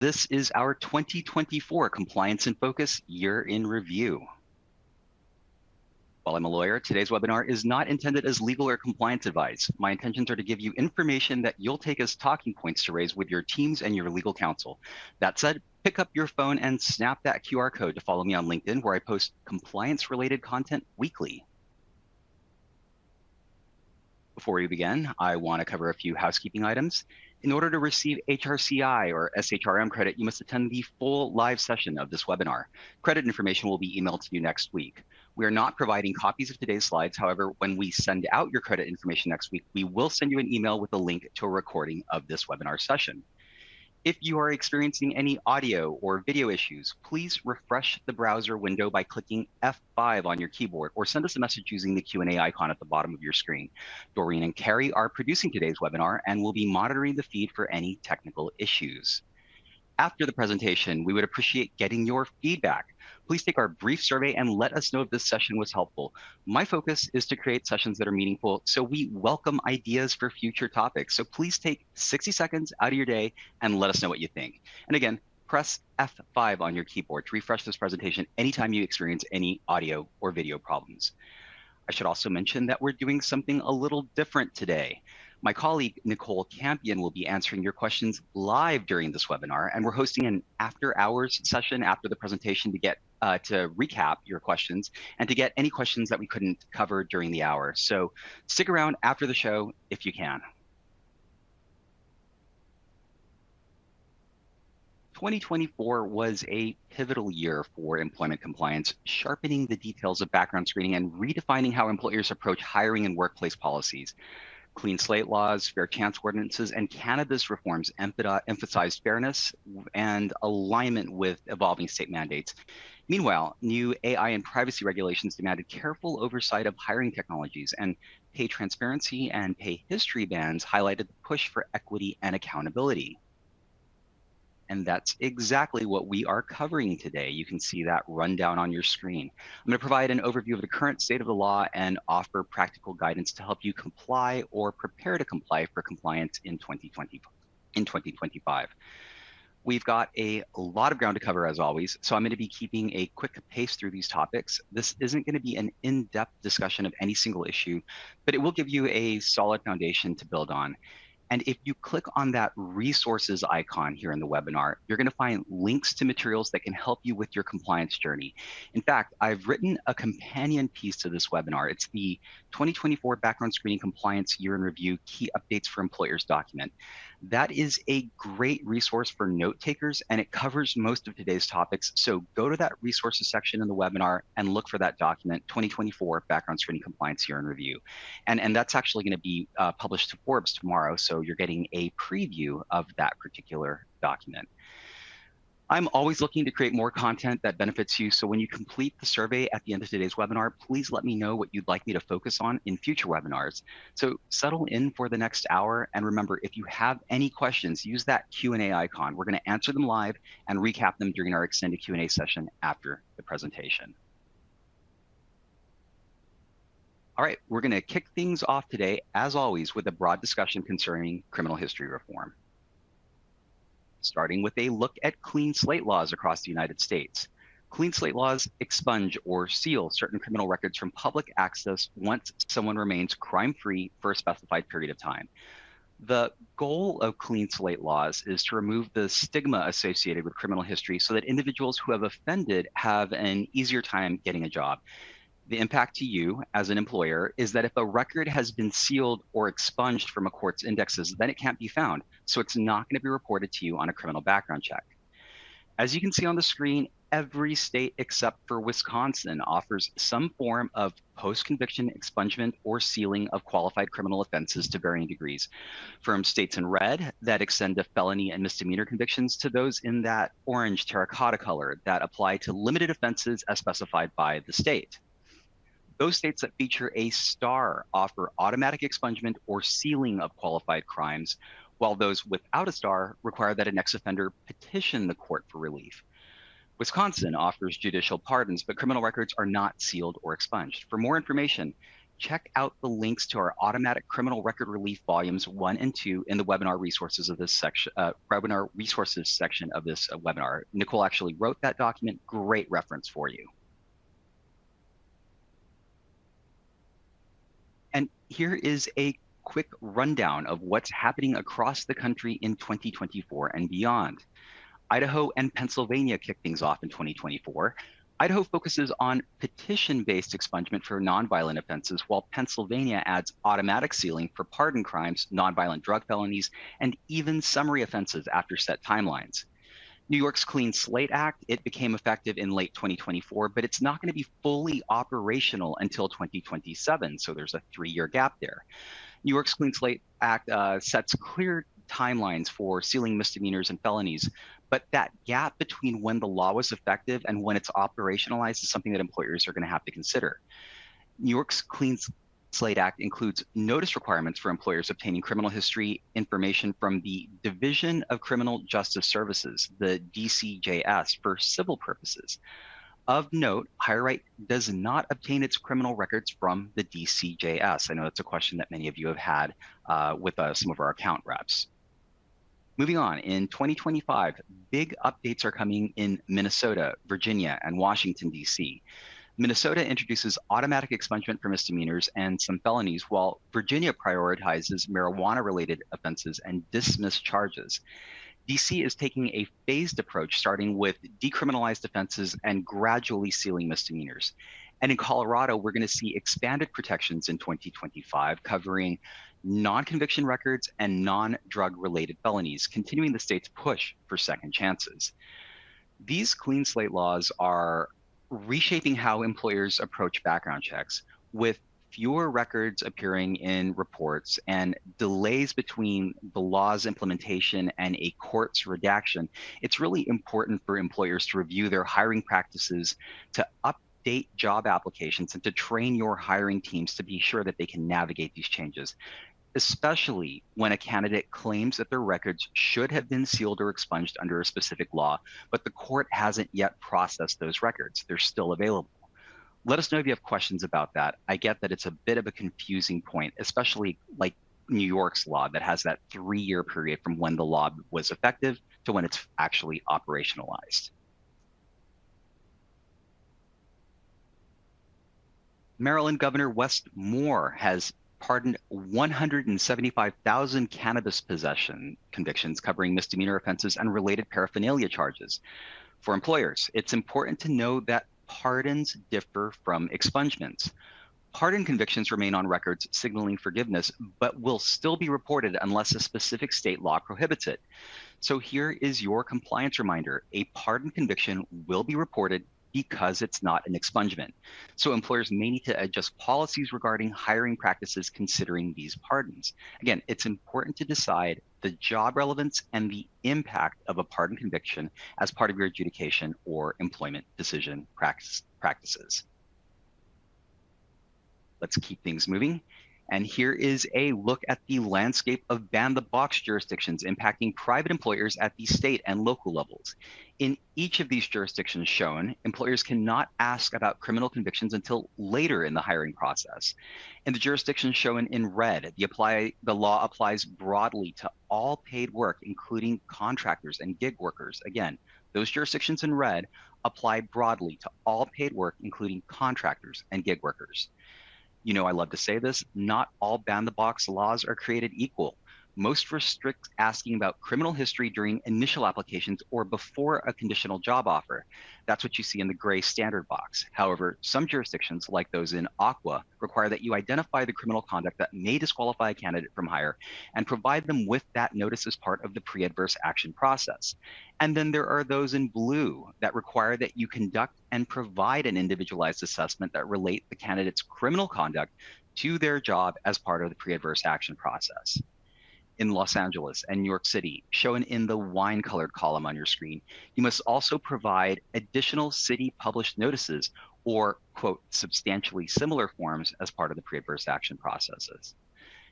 This is our 2024 Compliance in Focus Year in Review. While I'm a lawyer, today's webinar is not intended as legal or compliance advice. My intentions are to give you information that you'll take as talking points to raise with your teams and your legal counsel. That said, pick up your phone and snap that QR code to follow me on LinkedIn, where I post compliance-related content weekly. Before we begin, I want to cover a few housekeeping items. In order to receive HRCI or SHRM credit, you must attend the full live session of this webinar. Credit information will be emailed to you next week. We are not providing copies of today's slides. However, when we send out your credit information next week, we will send you an email with a link to a recording of this webinar session. If you are experiencing any audio or video issues, please refresh the browser window by clicking F5 on your keyboard, or send us a message using the Q&A icon at the bottom of your screen. Doreen and Carrie are producing today's webinar and will be monitoring the feed for any technical issues. After the presentation, we would appreciate getting your feedback. Please take our brief survey and let us know if this session was helpful. My focus is to create sessions that are meaningful, so we welcome ideas for future topics. So please take 60 seconds out of your day and let us know what you think. And again, press F5 on your keyboard to refresh this presentation anytime you experience any audio or video problems. I should also mention that we're doing something a little different today. My colleague, Nicole Campion, will be answering your questions live during this webinar, and we're hosting an after-hours session after the presentation to get to recap your questions and to get any questions that we couldn't cover during the hour. So stick around after the show if you can. 2024 was a pivotal year for employment compliance, sharpening the details of background screening and redefining how employers approach hiring and workplace policies. Clean slate laws, fair chance ordinances, and cannabis reforms emphasized fairness and alignment with evolving state mandates. Meanwhile, new AI and privacy regulations demanded careful oversight of hiring technologies, and pay transparency and pay history bans highlighted the push for equity and accountability. And that's exactly what we are covering today. You can see that rundown on your screen. I'm going to provide an overview of the current state of the law and offer practical guidance to help you comply or prepare to comply for compliance in 2025. We've got a lot of ground to cover, as always, so I'm going to be keeping a quick pace through these topics. This isn't going to be an in-depth discussion of any single issue, but it will give you a solid foundation to build on. And if you click on that resources icon here in the webinar, you're going to find links to materials that can help you with your compliance journey. In fact, I've written a companion piece to this webinar. It's the 2024 Background Screening Compliance Year in Review Key Updates for Employers document. That is a great resource for note takers, and it covers most of today's topics. So go to that resources section in the webinar and look for that document, 2024 Background Screening Compliance Year in Review. And that's actually going to be published to Forbes tomorrow, so you're getting a preview of that particular document. I'm always looking to create more content that benefits you, so when you complete the survey at the end of today's webinar, please let me know what you'd like me to focus on in future webinars. So settle in for the next hour, and remember, if you have any questions, use that Q&A icon. We're going to answer them live and recap them during our extended Q&A session after the presentation. All right, we're going to kick things off today, as always, with a broad discussion concerning criminal history reform. Starting with a look at clean slate laws across the United States. Clean slate laws expunge or seal certain criminal records from public access once someone remains crime-free for a specified period of time. The goal of clean slate laws is to remove the stigma associated with criminal history so that individuals who have offended have an easier time getting a job. The impact to you as an employer is that if a record has been sealed or expunged from a court's indexes, then it can't be found. So it's not going to be reported to you on a criminal background check. As you can see on the screen, every state except for Wisconsin offers some form of post-conviction expungement or sealing of qualified criminal offenses to varying degrees, from states in red that extend to felony and misdemeanor convictions to those in that orange terracotta color that apply to limited offenses as specified by the state. Those states that feature a star offer automatic expungement or sealing of qualified crimes, while those without a star require that an ex-offender petition the court for relief. Wisconsin offers judicial pardons, but criminal records are not sealed or expunged. For more information, check out the links to our automatic criminal record relief volumes 1 and 2 in the webinar resources of this section, webinar resources section of this webinar. Nicole actually wrote that document, great reference for you. And here is a quick rundown of what's happening across the country in 2024 and beyond. Idaho and Pennsylvania kick things off in 2024. Idaho focuses on petition-based expungement for nonviolent offenses, while Pennsylvania adds automatic sealing for pardon crimes, nonviolent drug felonies, and even summary offenses after set timelines. New York's Clean Slate Act, it became effective in late 2024, but it's not going to be fully operational until 2027, so there's a 3-year gap there. New York's Clean Slate Act sets clear timelines for sealing misdemeanors and felonies, but that gap between when the law was effective and when it's operationalized is something that employers are going to have to consider. New York's Clean Slate Act includes notice requirements for employers obtaining criminal history information from the Division of Criminal Justice Services, the DCJS, for civil purposes. Of note, HireRight does not obtain its criminal records from the DCJS. I know that's a question that many of you have had with some of our account reps. Moving on, in 2025, big updates are coming in Minnesota, Virginia, and Washington, D.C. Minnesota introduces automatic expungement for misdemeanors and some felonies, while Virginia prioritizes marijuana-related offenses and dismissed charges. DC is taking a phased approach, starting with decriminalized offenses and gradually sealing misdemeanors. And in Colorado, we're going to see expanded protections in 2025, covering non-conviction records and non-drug-related felonies, continuing the state's push for second chances. These clean slate laws are reshaping how employers approach background checks, with fewer records appearing in reports and delays between the law's implementation and a court's redaction. It's really important for employers to review their hiring practices, to update job applications, and to train your hiring teams to be sure that they can navigate these changes, especially when a candidate claims that their records should have been sealed or expunged under a specific law, but the court hasn't yet processed those records. They're still available. Let us know if you have questions about that. I get that it's a bit of a confusing point, especially like New York's law that has that 3-year period from when the law was effective to when it's actually operationalized. Maryland Governor Wes Moore has pardoned 175,000 cannabis possession convictions covering misdemeanor offenses and related paraphernalia charges. For employers, it's important to know that pardons differ from expungements. Pardon convictions remain on records signaling forgiveness, but will still be reported unless a specific state law prohibits it. So here is your compliance reminder. A pardon conviction will be reported because it's not an expungement. So employers may need to adjust policies regarding hiring practices considering these pardons. Again, it's important to decide the job relevance and the impact of a pardon conviction as part of your adjudication or employment decision practices. Let's keep things moving. And here is a look at the landscape of ban-the-box jurisdictions impacting private employers at the state and local levels. In each of these jurisdictions shown, employers cannot ask about criminal convictions until later in the hiring process. In the jurisdictions shown in red, the law applies broadly to all paid work, including contractors and gig workers. Again, those jurisdictions in red apply broadly to all paid work, including contractors and gig workers. You know, I love to say this, not all ban-the-box laws are created equal. Most restrict asking about criminal history during initial applications or before a conditional job offer. That's what you see in the gray standard box. However, some jurisdictions, like those in Aqua, require that you identify the criminal conduct that may disqualify a candidate from hire and provide them with that notice as part of the pre-adverse action process. And then there are those in blue that require that you conduct and provide an individualized assessment that relate the candidate's criminal conduct to their job as part of the pre-adverse action process. In Los Angeles and New York City, shown in the wine-colored column on your screen, you must also provide additional city published notices or, quote, substantially similar forms as part of the pre-adverse action processes.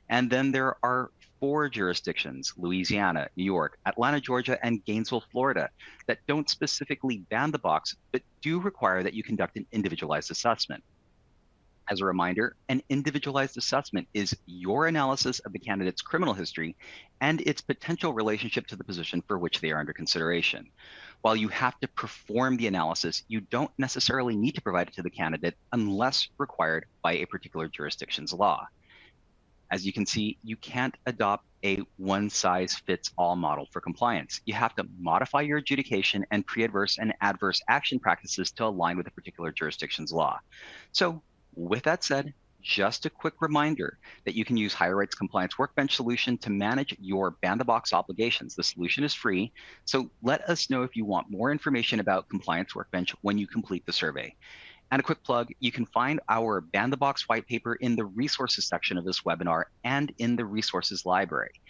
And then there are 4 jurisdictions, Louisiana, New York, Atlanta, Georgia, and Gainesville, Florida, that don't specifically ban the box, but do require that you conduct an individualized assessment. As a reminder, an individualized assessment is your analysis of the candidate's criminal history and its potential relationship to the position for which they are under consideration. While you have to perform the analysis, you don't necessarily need to provide it to the candidate unless required by a particular jurisdiction's law. As you can see, you can't adopt a one-size-fits-all model for compliance. You have to modify your adjudication and pre-adverse and adverse action practices to align with a particular jurisdiction's law. So with that said, just a quick reminder that you can use HireRight's Compliance Workbench solution to manage your ban-the-box obligations. The solution is free, so let us know if you want more information about Compliance Workbench when you complete the survey. And a quick plug, you can find our Ban the Box white paper in the resources section of this webinar and in the resources library.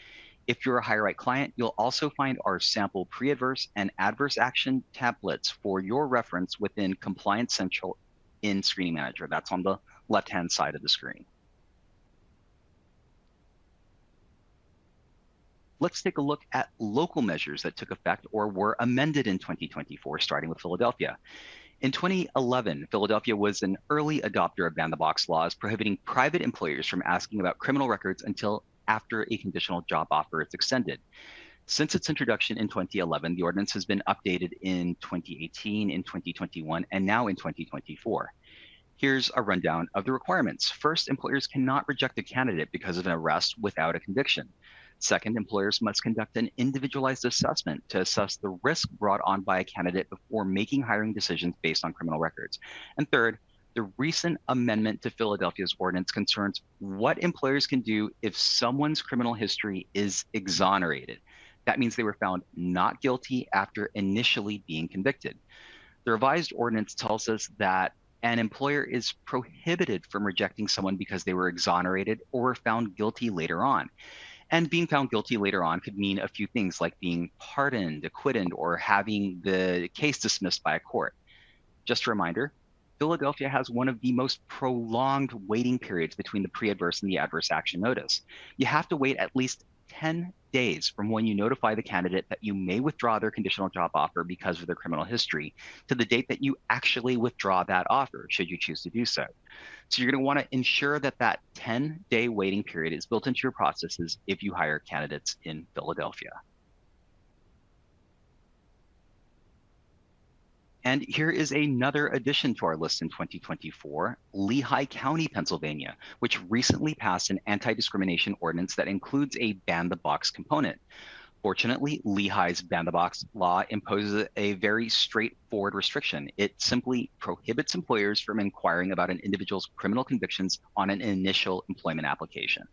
If you're a HireRight client, you'll also find our sample pre-adverse and adverse action templates for your reference within Compliance Central in Screening Manager. That's on the left-hand side of the screen. Let's take a look at local measures that took effect or were amended in 2024, starting with Philadelphia. In 2011, Philadelphia was an early adopter of ban-the-box laws prohibiting private employers from asking about criminal records until after a conditional job offer is extended. Since its introduction in 2011, the ordinance has been updated in 2018, in 2021, and now in 2024. Here's a rundown of the requirements. First, employers cannot reject a candidate because of an arrest without a conviction. Second, employers must conduct an individualized assessment to assess the risk brought on by a candidate before making hiring decisions based on criminal records. And third, the recent amendment to Philadelphia's ordinance concerns what employers can do if someone's criminal history is exonerated. That means they were found not guilty after initially being convicted. The revised ordinance tells us that an employer is prohibited from rejecting someone because they were exonerated or were found guilty later on. And being found guilty later on could mean a few things like being pardoned, acquitted, or having the case dismissed by a court. Just a reminder, Philadelphia has one of the most prolonged waiting periods between the pre-adverse and the adverse action notice. You have to wait at least 10 days from when you notify the candidate that you may withdraw their conditional job offer because of their criminal history to the date that you actually withdraw that offer, should you choose to do so. So you're going to want to ensure that that 10-day waiting period is built into your processes if you hire candidates in Philadelphia. And here is another addition to our list in 2024, Lehigh County, Pennsylvania, which recently passed an anti-discrimination ordinance that includes a ban-the-box component. Fortunately, Lehigh's ban-the-box law imposes a very straightforward restriction. It simply prohibits employers from inquiring about an individual's criminal convictions on an initial employment application.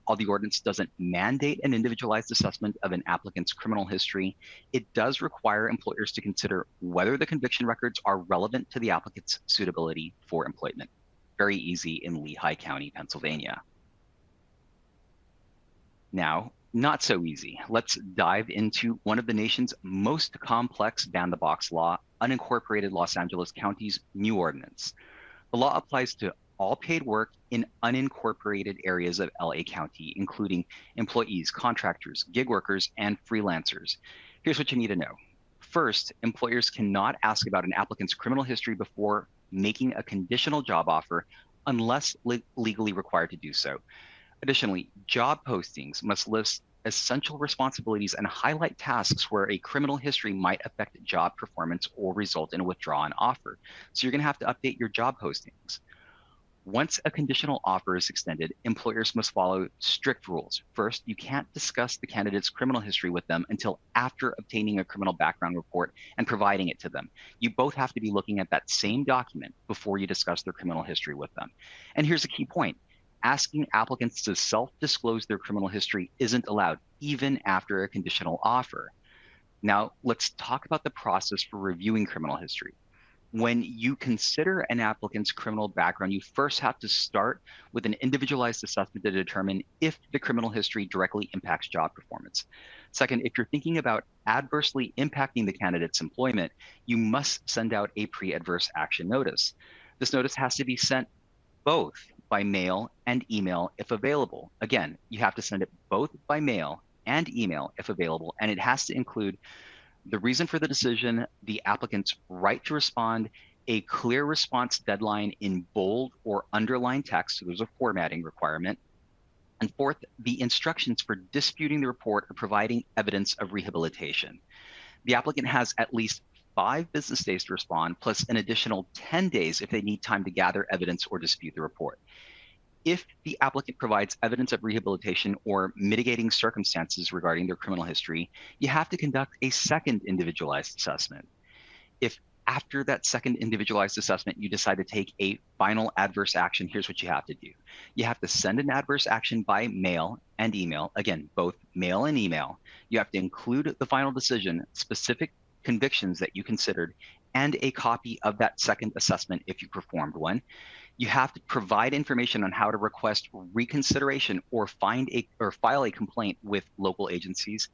While the ordinance doesn't mandate an individualized assessment of an applicant's criminal history, it does require employers to consider whether the conviction records are relevant to the applicant's suitability for employment. Very easy in Lehigh County, Pennsylvania. Now, not so easy. Let's dive into one of the nation's most complex ban-the-box law, unincorporated Los Angeles County's new ordinance. The law applies to all paid work in unincorporated areas of LA County, including employees, contractors, gig workers, and freelancers. Here's what you need to know. First, employers cannot ask about an applicant's criminal history before making a conditional job offer unless legally required to do so. Additionally, job postings must list essential responsibilities and highlight tasks where a criminal history might affect job performance or result in a withdrawn offer. So you're going to have to update your job postings. Once a conditional offer is extended, employers must follow strict rules. First, you can't discuss the candidate's criminal history with them until after obtaining a criminal background report and providing it to them. You both have to be looking at that same document before you discuss their criminal history with them. And here's a key point. Asking applicants to self-disclose their criminal history isn't allowed, even after a conditional offer. Now, let's talk about the process for reviewing criminal history. When you consider an applicant's criminal background, you first have to start with an individualized assessment to determine if the criminal history directly impacts job performance. Second, if you're thinking about adversely impacting the candidate's employment, you must send out a pre-adverse action notice. This notice has to be sent both by mail and email if available. Again, you have to send it both by mail and email if available, and it has to include the reason for the decision, the applicant's right to respond, a clear response deadline in bold or underlined text, so there's a formatting requirement. And fourth, the instructions for disputing the report or providing evidence of rehabilitation. The applicant has at least 5 business days to respond, plus an additional 10 days if they need time to gather evidence or dispute the report. If the applicant provides evidence of rehabilitation or mitigating circumstances regarding their criminal history, you have to conduct a second individualized assessment. If after that second individualized assessment, you decide to take a final adverse action, here's what you have to do. You have to send an adverse action by mail and email. Again, both mail and email. You have to include the final decision, specific convictions that you considered, and a copy of that second assessment if you performed one. You have to provide information on how to request reconsideration or file a complaint with local agencies.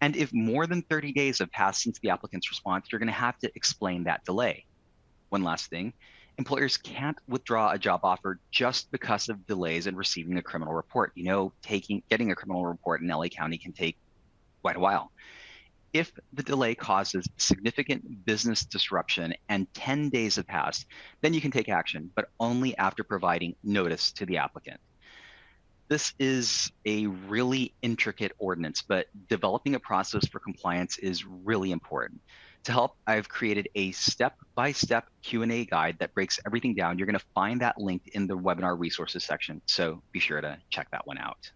And if more than 30 days have passed since the applicant's response, you're going to have to explain that delay. One last thing, employers can't withdraw a job offer just because of delays in receiving a criminal report. You know, getting a criminal report in LA County can take quite a while. If the delay causes significant business disruption and 10 days have passed, then you can take action, but only after providing notice to the applicant. This is a really intricate ordinance, but developing a process for compliance is really important. To help, I've created a step-by-step Q&A guide that breaks everything down. You're going to find that linked in the webinar resources section, so be sure to check that one out.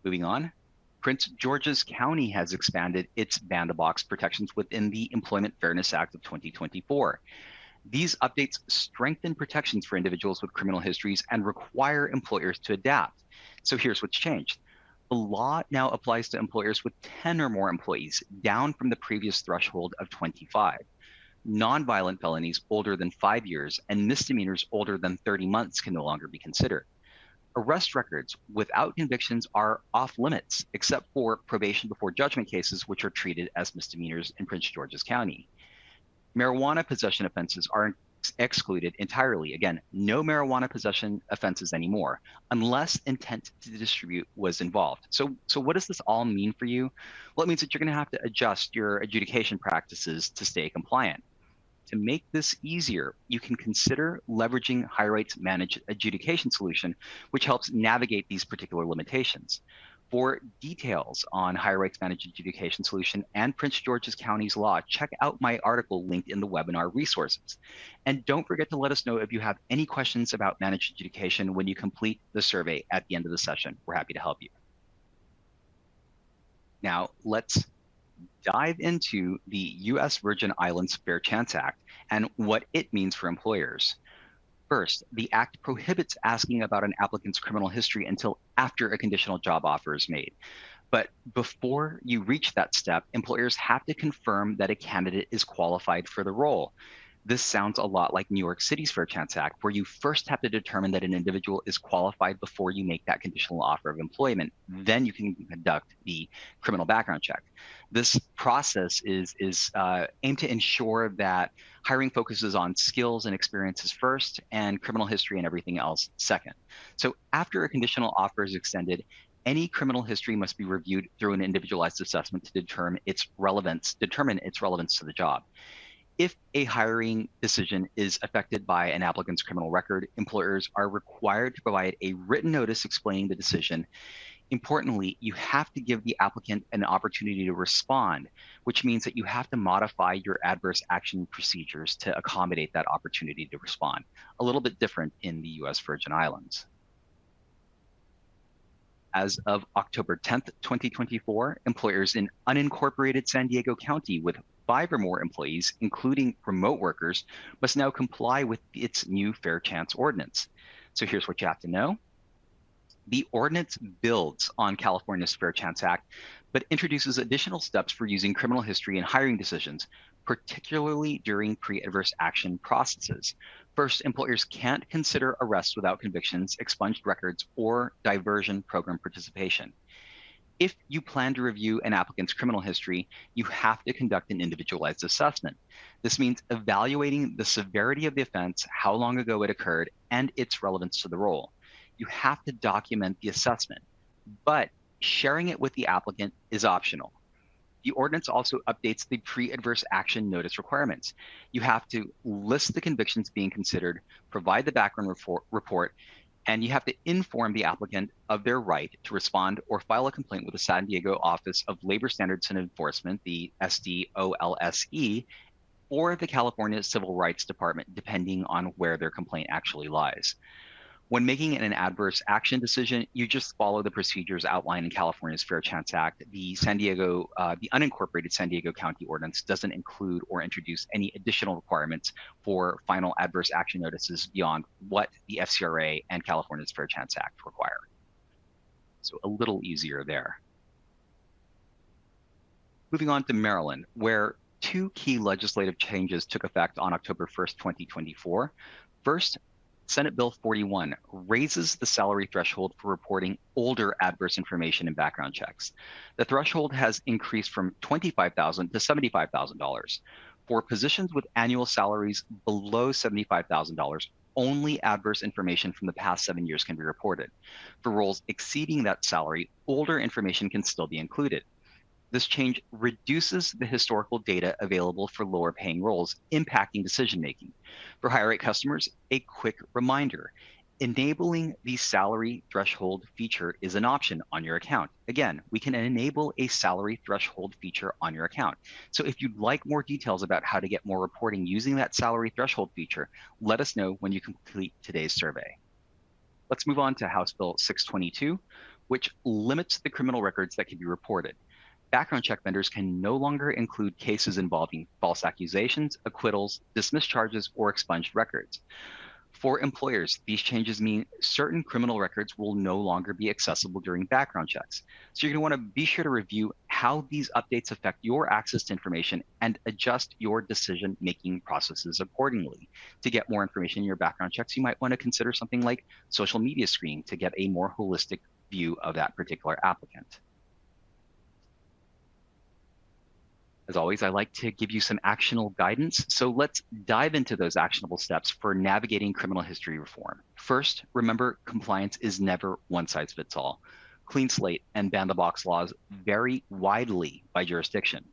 Moving on, Prince George's County has expanded its ban-the-box protections within the Employment Fairness Act of 2024. These updates strengthen protections for individuals with criminal histories and require employers to adapt. So here's what's changed. The law now applies to employers with 10 or more employees, down from the previous threshold of 25. Nonviolent felonies older than 5 years and misdemeanors older than 30 months can no longer be considered. Arrest records without convictions are off limits, except for probation before judgment cases, which are treated as misdemeanors in Prince George's County. Marijuana possession offenses are excluded entirely. Again, no marijuana possession offenses anymore, unless intent to distribute was involved. So what does this all mean for you? Well, it means that you're going to have to adjust your adjudication practices to stay compliant. To make this easier, you can consider leveraging HireRight's managed adjudication solution, which helps navigate these particular limitations. For details on HireRight's managed adjudication solution and Prince George's County's law, check out my article linked in the webinar resources. And don't forget to let us know if you have any questions about managed adjudication when you complete the survey at the end of the session. We're happy to help you. Now, let's dive into the U.S. Virgin Islands Fair Chance Act and what it means for employers. First, the act prohibits asking about an applicant's criminal history until after a conditional job offer is made. But before you reach that step, employers have to confirm that a candidate is qualified for the role. This sounds a lot like New York City's Fair Chance Act, where you first have to determine that an individual is qualified before you make that conditional offer of employment. Then you can conduct the criminal background check. This process is aimed to ensure that hiring focuses on skills and experiences first, and criminal history and everything else second. So after a conditional offer is extended, any criminal history must be reviewed through an individualized assessment to determine its relevance to the job. If a hiring decision is affected by an applicant's criminal record, employers are required to provide a written notice explaining the decision. Importantly, you have to give the applicant an opportunity to respond, which means that you have to modify your adverse action procedures to accommodate that opportunity to respond. A little bit different in the U.S. Virgin Islands. As of October 10th, 2024, employers in unincorporated San Diego County with 5 or more employees, including remote workers, must now comply with its new Fair Chance ordinance. So here's what you have to know. The ordinance builds on California's Fair Chance Act, but introduces additional steps for using criminal history in hiring decisions, particularly during pre-adverse action processes. First, employers can't consider arrests without convictions, expunged records, or diversion program participation. If you plan to review an applicant's criminal history, you have to conduct an individualized assessment. This means evaluating the severity of the offense, how long ago it occurred, and its relevance to the role. You have to document the assessment, but sharing it with the applicant is optional. The ordinance also updates the pre-adverse action notice requirements. You have to list the convictions being considered, provide the background report, and you have to inform the applicant of their right to respond or file a complaint with the San Diego Office of Labor Standards and Enforcement, the SDOLSE, or the California Civil Rights Department, depending on where their complaint actually lies. When making an adverse action decision, you just follow the procedures outlined in California's Fair Chance Act. The unincorporated San Diego County Ordinance doesn't include or introduce any additional requirements for final adverse action notices beyond what the FCRA and California's Fair Chance Act require. So a little easier there. Moving on to Maryland, where two key legislative changes took effect on October 1st, 2024. First, Senate Bill 41 raises the salary threshold for reporting older adverse information and background checks. The threshold has increased from $25,000 to $75,000. For positions with annual salaries below $75,000, only adverse information from the past 7 years can be reported. For roles exceeding that salary, older information can still be included. This change reduces the historical data available for lower paying roles, impacting decision making. For HireRight customers, a quick reminder: enabling the salary threshold feature is an option on your account. Again, we can enable a salary threshold feature on your account. So if you'd like more details about how to get more reporting using that salary threshold feature, let us know when you complete today's survey. Let's move on to House Bill 622, which limits the criminal records that can be reported. Background check vendors can no longer include cases involving false accusations, acquittals, dismissed charges, or expunged records. For employers, these changes mean certain criminal records will no longer be accessible during background checks. So you're going to want to be sure to review how these updates affect your access to information and adjust your decision-making processes accordingly. To get more information in your background checks, you might want to consider something like social media screening to get a more holistic view of that particular applicant. As always, I like to give you some actionable guidance. So let's dive into those actionable steps for navigating criminal history reform. First, remember, compliance is never one size fits all. Clean slate and ban-the-box laws vary widely by jurisdiction.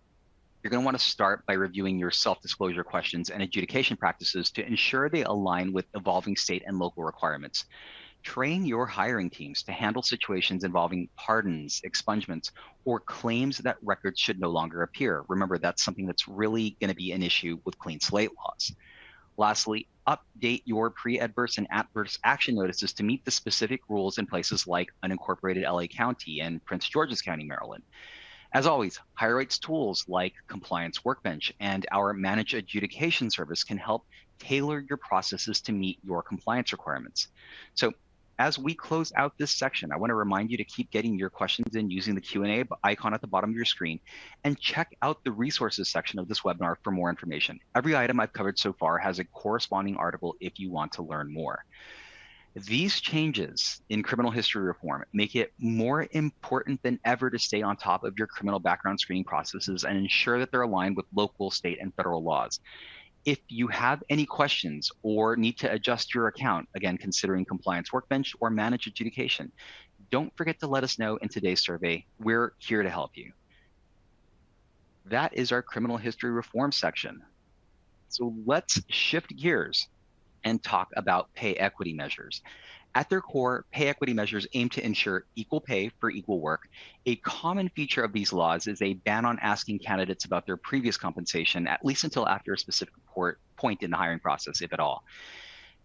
You're going to want to start by reviewing your self-disclosure questions and adjudication practices to ensure they align with evolving state and local requirements. Train your hiring teams to handle situations involving pardons, expungements, or claims that records should no longer appear. Remember, that's something that's really going to be an issue with clean slate laws. Lastly, update your pre-adverse and adverse action notices to meet the specific rules in places like unincorporated LA County and Prince George's County, Maryland. As always, HireRight's tools like Compliance Workbench and our Managed Adjudication service can help tailor your processes to meet your compliance requirements. So as we close out this section, I want to remind you to keep getting your questions in using the Q&A icon at the bottom of your screen, and check out the resources section of this webinar for more information. Every item I've covered so far has a corresponding article if you want to learn more. These changes in criminal history reform make it more important than ever to stay on top of your criminal background screening processes and ensure that they're aligned with local, state, and federal laws. If you have any questions or need to adjust your account, again, considering Compliance Workbench or Managed Adjudication, don't forget to let us know in today's survey. We're here to help you. That is our criminal history reform section. So let's shift gears and talk about pay equity measures. At their core, pay equity measures aim to ensure equal pay for equal work. A common feature of these laws is a ban on asking candidates about their previous compensation, at least until after a specific point in the hiring process, if at all.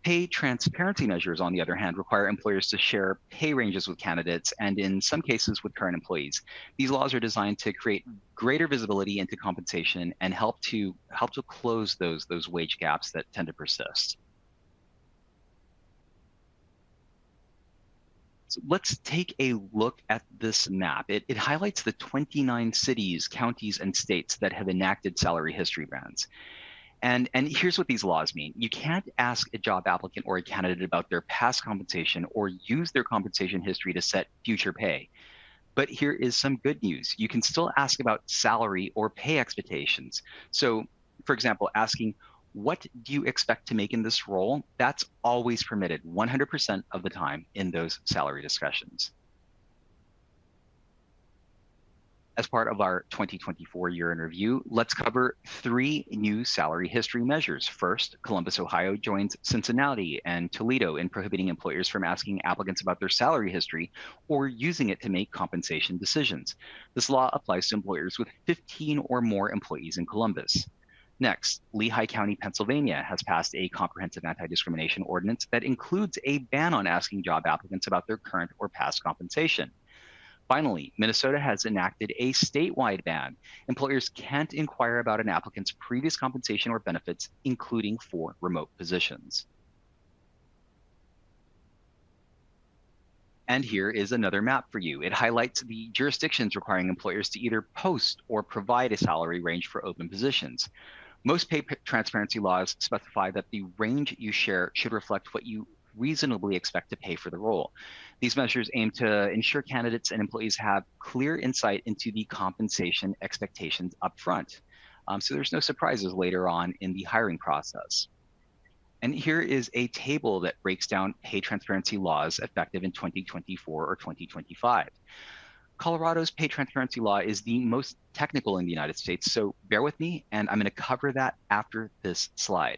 Pay transparency measures, on the other hand, require employers to share pay ranges with candidates and, in some cases, with current employees. These laws are designed to create greater visibility into compensation and help to close those wage gaps that tend to persist. So let's take a look at this map. It highlights the 29 cities, counties, and states that have enacted salary history bans. And here's what these laws mean. You can't ask a job applicant or a candidate about their past compensation or use their compensation history to set future pay. But here is some good news. You can still ask about salary or pay expectations. So, for example, asking, what do you expect to make in this role? That's always permitted 100% of the time in those salary discussions. As part of our 2024 year in review, let's cover 3 new salary history measures. First, Columbus, Ohio joins Cincinnati and Toledo in prohibiting employers from asking applicants about their salary history or using it to make compensation decisions. This law applies to employers with 15 or more employees in Columbus. Next, Lehigh County, Pennsylvania has passed a comprehensive anti-discrimination ordinance that includes a ban on asking job applicants about their current or past compensation. Finally, Minnesota has enacted a statewide ban. Employers can't inquire about an applicant's previous compensation or benefits, including for remote positions. And here is another map for you. It highlights the jurisdictions requiring employers to either post or provide a salary range for open positions. Most pay transparency laws specify that the range you share should reflect what you reasonably expect to pay for the role. These measures aim to ensure candidates and employees have clear insight into the compensation expectations upfront. So there's no surprises later on in the hiring process. And here is a table that breaks down pay transparency laws effective in 2024 or 2025. Colorado's pay transparency law is the most technical in the United States, so bear with me, and I'm going to cover that after this slide.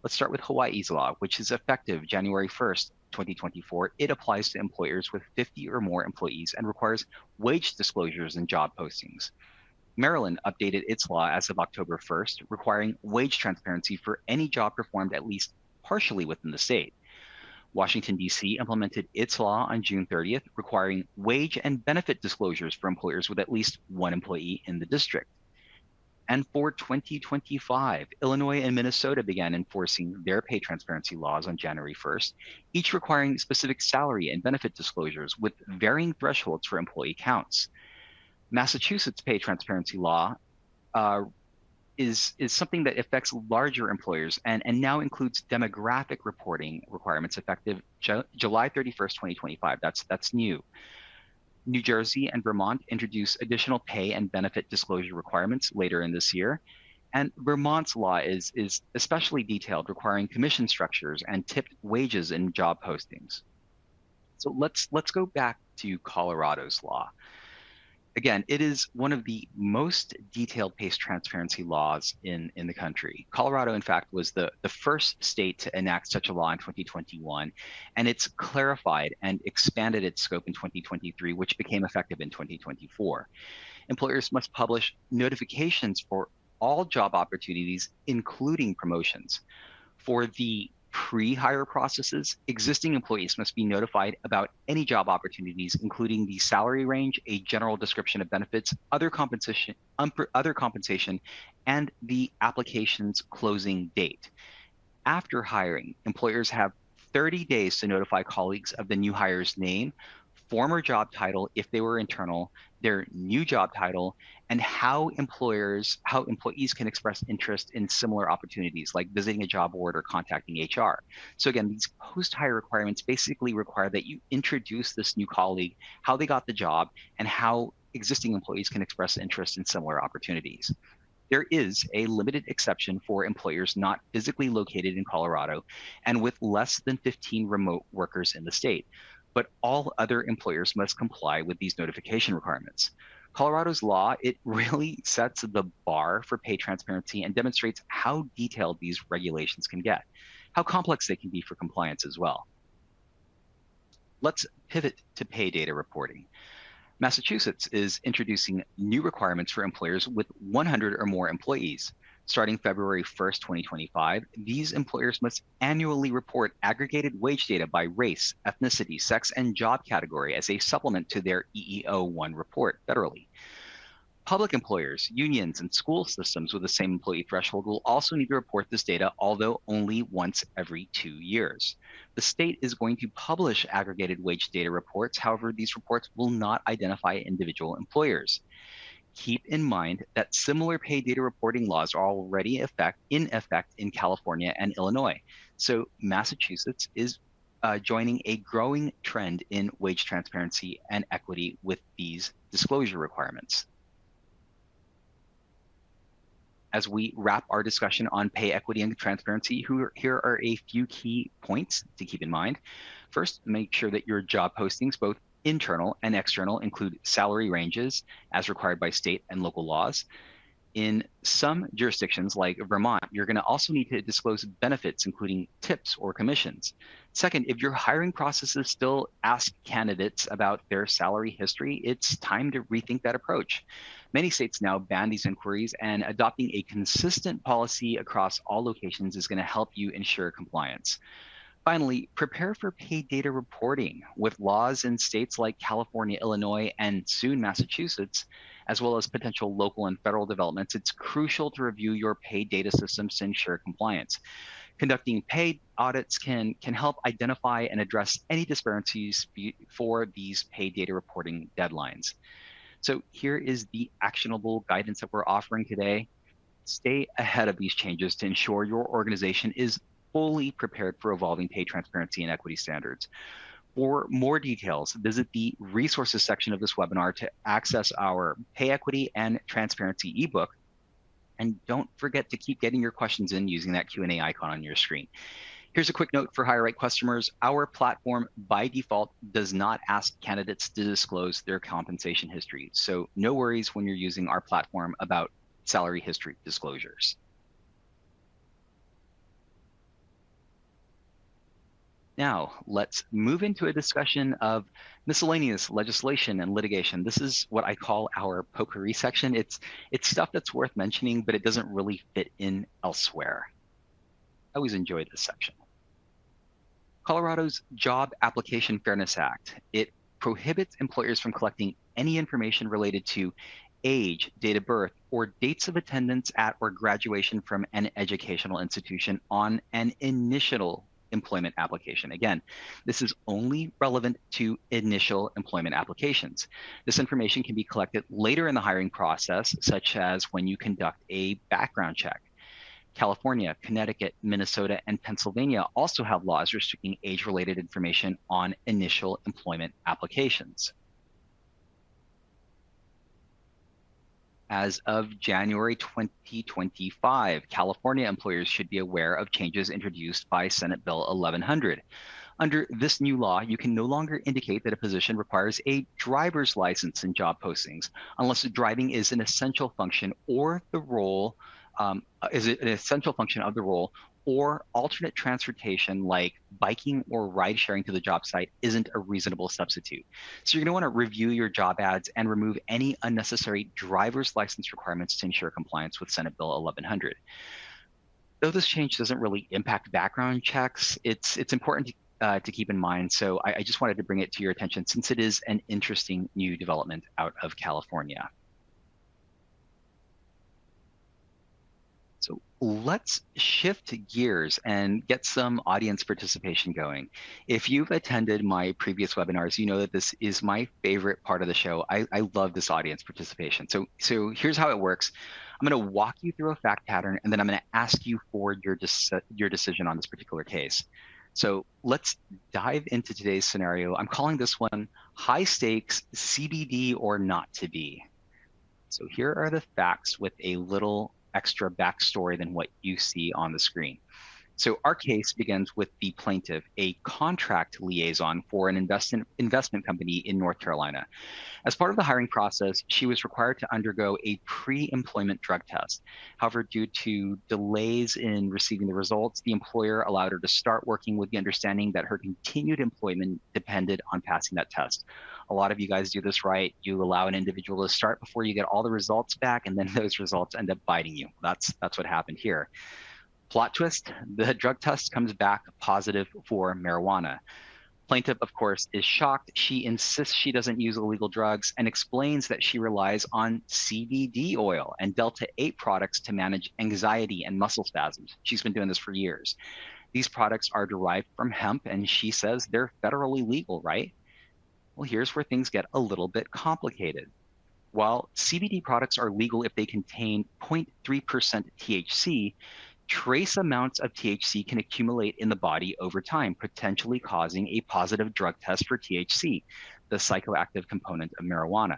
Let's start with Hawaii's law, which is effective January 1st, 2024. It applies to employers with 50 or more employees and requires wage disclosures in job postings. Maryland updated its law as of October 1st, requiring wage transparency for any job performed at least partially within the state. Washington, D.C. implemented its law on June 30th, requiring wage and benefit disclosures for employers with at least one employee in the district. And for 2025, Illinois and Minnesota began enforcing their pay transparency laws on January 1st, each requiring specific salary and benefit disclosures with varying thresholds for employee counts. Massachusetts pay transparency law is something that affects larger employers and now includes demographic reporting requirements effective July 31st, 2025. That's new. New Jersey and Vermont introduce additional pay and benefit disclosure requirements later in this year. And Vermont's law is especially detailed, requiring commission structures and tipped wages in job postings. So let's go back to Colorado's law. Again, it is one of the most detailed pay transparency laws in the country. Colorado, in fact, was the first state to enact such a law in 2021, and it's clarified and expanded its scope in 2023, which became effective in 2024. Employers must publish notifications for all job opportunities, including promotions. For the pre-hire processes, existing employees must be notified about any job opportunities, including the salary range, a general description of benefits, other compensation, and the application's closing date. After hiring, employers have 30 days to notify colleagues of the new hire's name, former job title if they were internal, their new job title, and how employees can express interest in similar opportunities like visiting a job board or contacting HR. So again, these post-hire requirements basically require that you introduce this new colleague, how they got the job, and how existing employees can express interest in similar opportunities. There is a limited exception for employers not physically located in Colorado and with less than 15 remote workers in the state, but all other employers must comply with these notification requirements. Colorado's law, it really sets the bar for pay transparency and demonstrates how detailed these regulations can get, how complex they can be for compliance as well. Let's pivot to pay data reporting. Massachusetts is introducing new requirements for employers with 100 or more employees. Starting February 1st, 2025, these employers must annually report aggregated wage data by race, ethnicity, sex, and job category as a supplement to their EEO-1 report federally. Public employers, unions, and school systems with the same employee threshold will also need to report this data, although only once every 2 years. The state is going to publish aggregated wage data reports. However, these reports will not identify individual employers. Keep in mind that similar pay data reporting laws are already in effect in California and Illinois. So Massachusetts is joining a growing trend in wage transparency and equity with these disclosure requirements. As we wrap our discussion on pay equity and transparency, here are a few key points to keep in mind. First, make sure that your job postings, both Internal and external include salary ranges as required by state and local laws. In some jurisdictions like Vermont, you're going to also need to disclose benefits, including tips or commissions. Second, if your hiring processes still ask candidates about their salary history, it's time to rethink that approach. Many states now ban these inquiries, and adopting a consistent policy across all locations is going to help you ensure compliance. Finally, prepare for paid data reporting. With laws in states like California, Illinois, and soon Massachusetts, as well as potential local and federal developments, it's crucial to review your paid data systems to ensure compliance. Conducting paid audits can help identify and address any disparities for these paid data reporting deadlines. So here is the actionable guidance that we're offering today. Stay ahead of these changes to ensure your organization is fully prepared for evolving pay transparency and equity standards. For more details, visit the resources section of this webinar to access our pay equity and transparency ebook. And don't forget to keep getting your questions in using that Q&A icon on your screen. Here's a quick note for HireRight customers. Our platform by default does not ask candidates to disclose their compensation history. So no worries when you're using our platform about salary history disclosures. Now, let's move into a discussion of miscellaneous legislation and litigation. This is what I call our potpourri section. It's stuff that's worth mentioning, but it doesn't really fit in elsewhere. I always enjoyed this section. Colorado's Job Application Fairness Act. It prohibits employers from collecting any information related to age, date of birth, or dates of attendance at or graduation from an educational institution on an initial employment application. Again, this is only relevant to initial employment applications. This information can be collected later in the hiring process, such as when you conduct a background check. California, Connecticut, Minnesota, and Pennsylvania also have laws restricting age-related information on initial employment applications. As of January 2025, California employers should be aware of changes introduced by Senate Bill 1100. Under this new law, you can no longer indicate that a position requires a driver's license in job postings unless driving is an essential function or the role is an essential function of the role, or alternate transportation like biking or ride sharing to the job site isn't a reasonable substitute. So you're going to want to review your job ads and remove any unnecessary driver's license requirements to ensure compliance with Senate Bill 1100. Though this change doesn't really impact background checks, it's important to keep in mind. So I just wanted to bring it to your attention since it is an interesting new development out of California. So let's shift gears and get some audience participation going. If you've attended my previous webinars, you know that this is my favorite part of the show. I love this audience participation. So here's how it works. I'm going to walk you through a fact pattern, and then I'm going to ask you for your decision on this particular case. So let's dive into today's scenario. I'm calling this one high stakes, CBD or not to be. So here are the facts with a little extra backstory than what you see on the screen. So our case begins with the plaintiff, a contract liaison for an investment company in North Carolina. As part of the hiring process, she was required to undergo a pre-employment drug test. However, due to delays in receiving the results, the employer allowed her to start working with the understanding that her continued employment depended on passing that test. A lot of you guys do this right. You allow an individual to start before you get all the results back, and then those results end up biting you. That's what happened here. Plot twist, the drug test comes back positive for marijuana. Plaintiff, of course, is shocked. She insists she doesn't use illegal drugs and explains that she relies on CBD oil and Delta-8 products to manage anxiety and muscle spasms. She's been doing this for years. These products are derived from hemp, and she says they're federally legal, right? Well, here's where things get a little bit complicated. While CBD products are legal if they contain 0.3% THC, trace amounts of THC can accumulate in the body over time, potentially causing a positive drug test for THC, the psychoactive component of marijuana.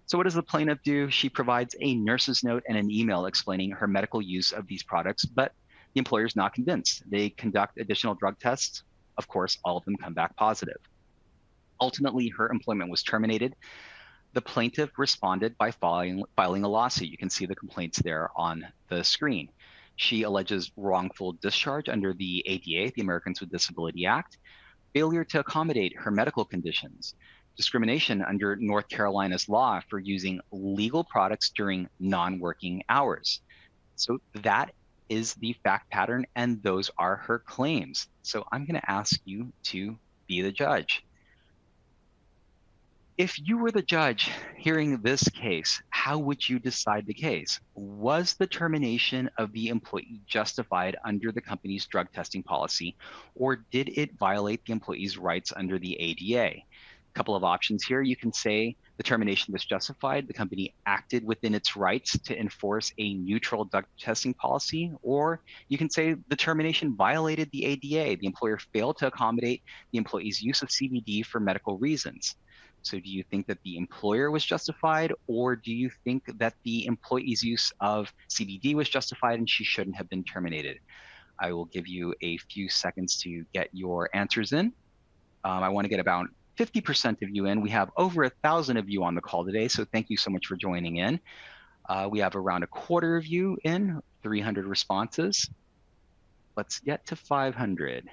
So what does the plaintiff do? She provides a nurse's note and an email explaining her medical use of these products, but the employer's not convinced. They conduct additional drug tests. Of course, all of them come back positive. Ultimately, her employment was terminated. The plaintiff responded by filing a lawsuit. You can see the complaints there on the screen. She alleges wrongful discharge under the ADA, the Americans with Disability Act, failure to accommodate her medical conditions, discrimination under North Carolina's law for using legal products during non-working hours. So that is the fact pattern, and those are her claims. So I'm going to ask you to be the judge. If you were the judge hearing this case, how would you decide the case? Was the termination of the employee justified under the company's drug testing policy, or did it violate the employee's rights under the ADA? A couple of options here. You can say the termination was justified. The company acted within its rights to enforce a neutral drug testing policy, or you can say the termination violated the ADA. The employer failed to accommodate the employee's use of CBD for medical reasons. So do you think that the employer was justified, or do you think that the employee's use of CBD was justified and she shouldn't have been terminated? I will give you a few seconds to get your answers in. I want to get about 50% of you in. We have over 1,000 of you on the call today, so thank you so much for joining in. We have around a quarter of you in, 300 responses. Let's get to 500.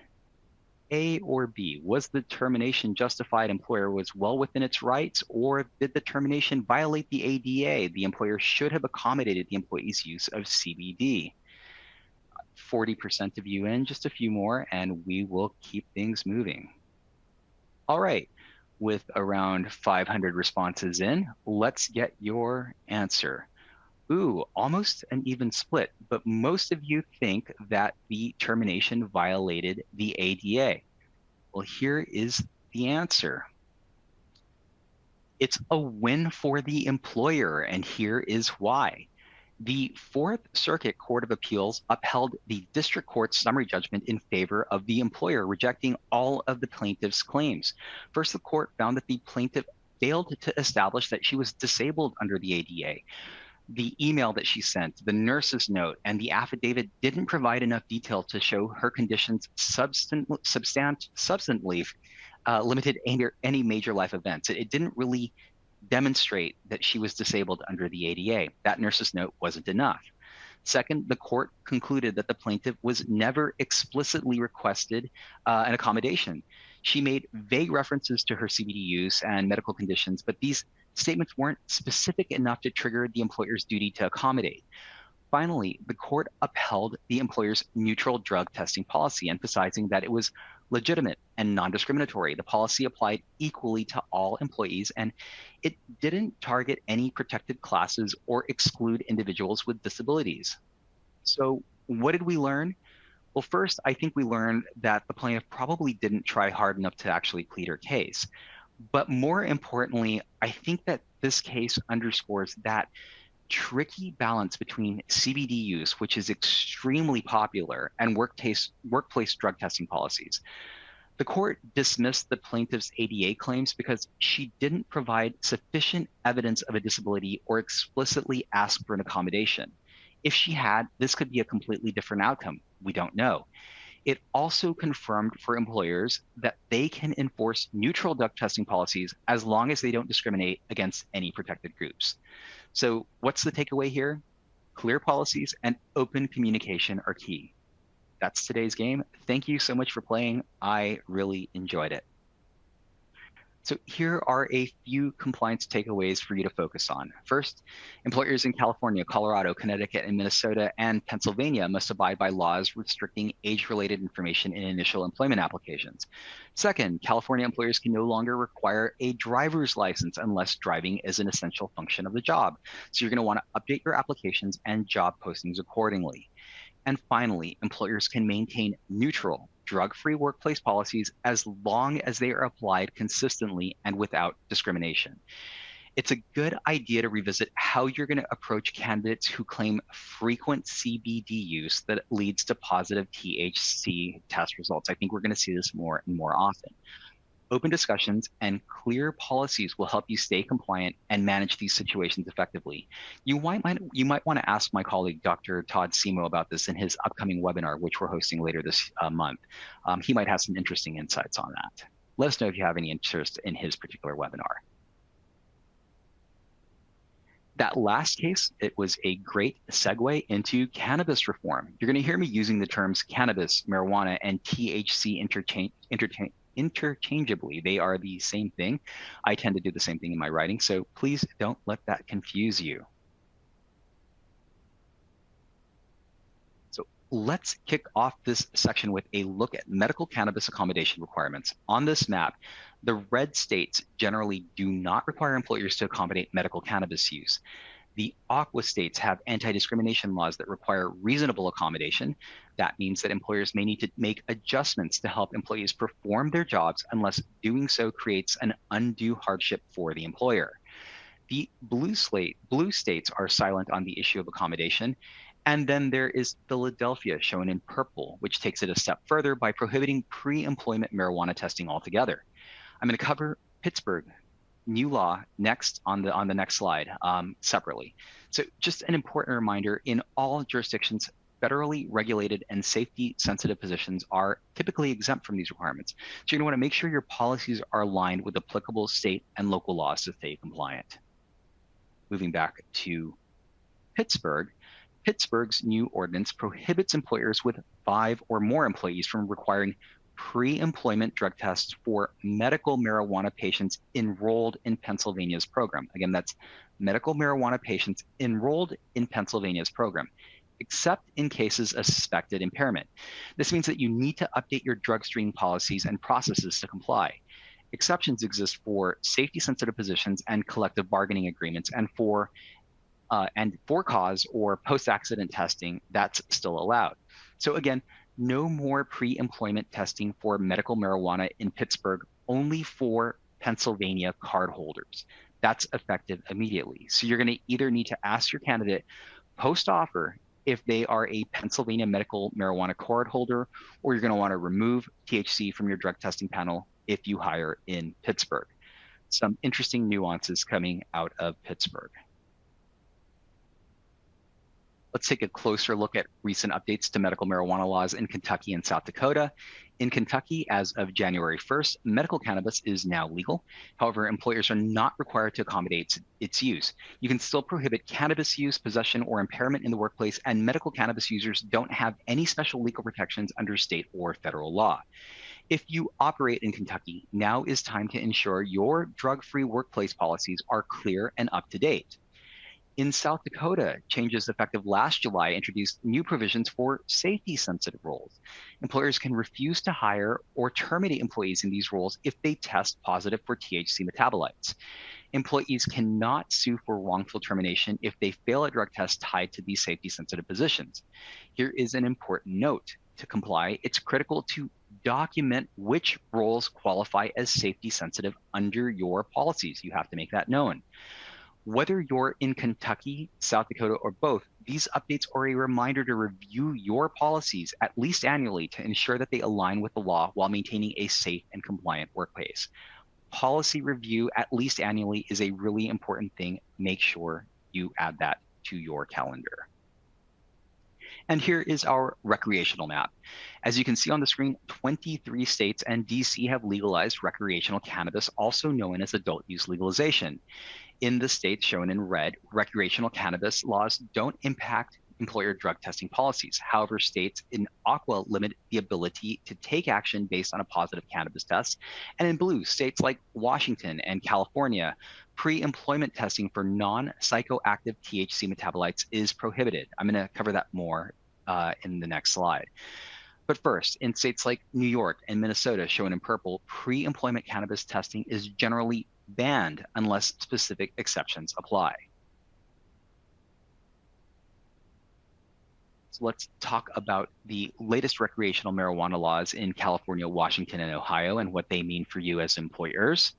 A or B? Was the termination justified? Employer was well within its rights, or did the termination violate the ADA? The employer should have accommodated the employee's use of CBD. 40% of you in, just a few more, and we will keep things moving. All right, with around 500 responses in, let's get your answer. Ooh, almost an even split, but most of you think that the termination violated the ADA. Well, here is the answer. It's a win for the employer, and here is why. The Fourth Circuit Court of Appeals upheld the district court's summary judgment in favor of the employer, rejecting all of the plaintiff's claims. First, the court found that the plaintiff failed to establish that she was disabled under the ADA. The email that she sent, the nurse's note, and the affidavit didn't provide enough detail to show her conditions substantially limited any major life events. It didn't really demonstrate that she was disabled under the ADA. That nurse's note wasn't enough. Second, the court concluded that the plaintiff was never explicitly requested an accommodation. She made vague references to her CBD use and medical conditions, but these statements weren't specific enough to trigger the employer's duty to accommodate. Finally, the court upheld the employer's neutral drug testing policy, emphasizing that it was legitimate and non-discriminatory. The policy applied equally to all employees, and it didn't target any protected classes or exclude individuals with disabilities. So what did we learn? Well, first, I think we learned that the plaintiff probably didn't try hard enough to actually plead her case. But more importantly, I think that this case underscores that tricky balance between CBD use, which is extremely popular, and workplace drug testing policies. The court dismissed the plaintiff's ADA claims because she didn't provide sufficient evidence of a disability or explicitly ask for an accommodation. If she had, this could be a completely different outcome. We don't know. It also confirmed for employers that they can enforce neutral drug testing policies as long as they don't discriminate against any protected groups. So what's the takeaway here? Clear policies and open communication are key. That's today's game. Thank you so much for playing. I really enjoyed it. So here are a few compliance takeaways for you to focus on. First, employers in California, Colorado, Connecticut, and Minnesota, and Pennsylvania must abide by laws restricting age-related information in initial employment applications. Second, California employers can no longer require a driver's license unless driving is an essential function of the job. So you're going to want to update your applications and job postings accordingly. And finally, employers can maintain neutral, drug-free workplace policies as long as they are applied consistently and without discrimination. It's a good idea to revisit how you're going to approach candidates who claim frequent CBD use that leads to positive THC test results. I think we're going to see this more and more often. Open discussions and clear policies will help you stay compliant and manage these situations effectively. You might want to ask my colleague, Dr. Todd Simo, about this in his upcoming webinar, which we're hosting later this month. He might have some interesting insights on that. Let us know if you have any interest in his particular webinar. That last case, it was a great segue into cannabis reform. You're going to hear me using the terms cannabis, marijuana, and THC interchangeably. They are the same thing. I tend to do the same thing in my writing, so please don't let that confuse you. So let's kick off this section with a look at medical cannabis accommodation requirements. On this map, the red states generally do not require employers to accommodate medical cannabis use. The aqua states have anti-discrimination laws that require reasonable accommodation. That means that employers may need to make adjustments to help employees perform their jobs unless doing so creates an undue hardship for the employer. The blue states are silent on the issue of accommodation. And then there is Philadelphia, shown in purple, which takes it a step further by prohibiting pre-employment marijuana testing altogether. I'm going to cover Pittsburgh, new law, next on the next slide, separately. So just an important reminder, in all jurisdictions, federally regulated and safety-sensitive positions are typically exempt from these requirements. So you're going to want to make sure your policies are aligned with applicable state and local laws to stay compliant. Moving back to Pittsburgh, Pittsburgh's new ordinance prohibits employers with 5 or more employees from requiring pre-employment drug tests for medical marijuana patients enrolled in Pennsylvania's program. Again, that's medical marijuana patients enrolled in Pennsylvania's program, except in cases of suspected impairment. This means that you need to update your drug screening policies and processes to comply. Exceptions exist for safety-sensitive positions and collective bargaining agreements, and for cause or post-accident testing, that's still allowed. So again, no more pre-employment testing for medical marijuana in Pittsburgh, only for Pennsylvania cardholders. That's effective immediately. So you're going to either need to ask your candidate post-offer if they are a Pennsylvania medical marijuana cardholder, or you're going to want to remove THC from your drug testing panel if you hire in Pittsburgh. Some interesting nuances coming out of Pittsburgh. Let's take a closer look at recent updates to medical marijuana laws in Kentucky and South Dakota. In Kentucky, as of January 1st, medical cannabis is now legal. However, employers are not required to accommodate its use. You can still prohibit cannabis use, possession, or impairment in the workplace, and medical cannabis users don't have any special legal protections under state or federal law. If you operate in Kentucky, now is time to ensure your drug-free workplace policies are clear and up to date. In South Dakota, changes effective last July introduced new provisions for safety-sensitive roles. Employers can refuse to hire or terminate employees in these roles if they test positive for THC metabolites. Employees cannot sue for wrongful termination if they fail a drug test tied to these safety-sensitive positions. Here is an important note. To comply, it's critical to document which roles qualify as safety-sensitive under your policies. You have to make that known. Whether you're in Kentucky, South Dakota, or both, these updates are a reminder to review your policies at least annually to ensure that they align with the law while maintaining a safe and compliant workplace. Policy review at least annually is a really important thing. Make sure you add that to your calendar. And here is our recreational map. As you can see on the screen, 23 states and DC have legalized recreational cannabis, also known as adult use legalization. In the states shown in red, recreational cannabis laws don't impact employer drug testing policies. However, states in aqua limit the ability to take action based on a positive cannabis test. And in blue, states like Washington and California, pre-employment testing for non-psychoactive THC metabolites is prohibited. I'm going to cover that more in the next slide. But first, in states like New York and Minnesota, shown in purple, pre-employment cannabis testing is generally banned unless specific exceptions apply. So let's talk about the latest recreational marijuana laws in California, Washington, and Ohio, and what they mean for you as employers.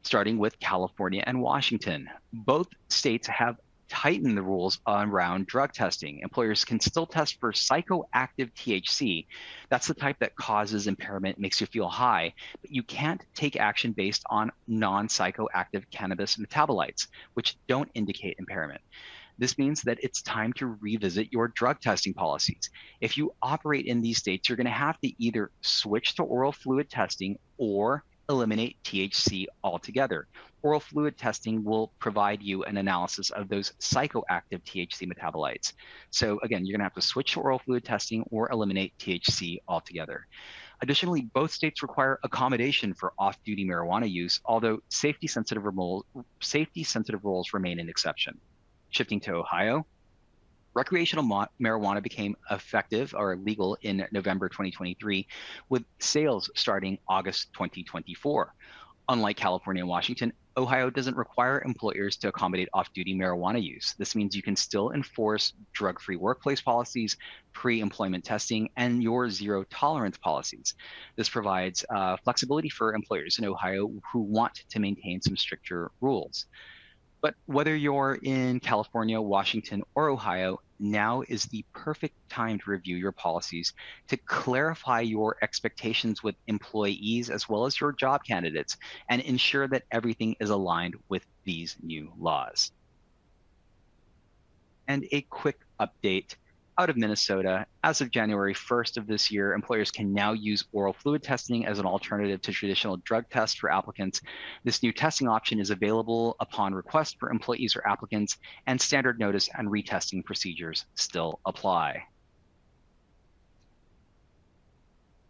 Starting with California and Washington. Both states have tightened the rules around drug testing. Employers can still test for psychoactive THC. That's the type that causes impairment, makes you feel high, but you can't take action based on non-psychoactive cannabis metabolites, which don't indicate impairment. This means that it's time to revisit your drug testing policies. If you operate in these states, you're going to have to either switch to oral fluid testing or eliminate THC altogether. Oral fluid testing will provide you an analysis of those psychoactive THC metabolites. So again, you're going to have to switch to oral fluid testing or eliminate THC altogether. Additionally, both states require accommodation for off-duty marijuana use, although safety-sensitive rules remain an exception. Shifting to Ohio, recreational marijuana became effective or legal in November 2023, with sales starting August 2024. Unlike California and Washington, Ohio doesn't require employers to accommodate off-duty marijuana use. This means you can still enforce drug-free workplace policies, pre-employment testing, and your zero-tolerance policies. This provides flexibility for employers in Ohio who want to maintain some stricter rules. But whether you're in California, Washington, or Ohio, now is the perfect time to review your policies to clarify your expectations with employees as well as your job candidates and ensure that everything is aligned with these new laws. And a quick update out of Minnesota. As of January 1st of this year, employers can now use oral fluid testing as an alternative to traditional drug tests for applicants. This new testing option is available upon request for employees or applicants, and standard notice and retesting procedures still apply.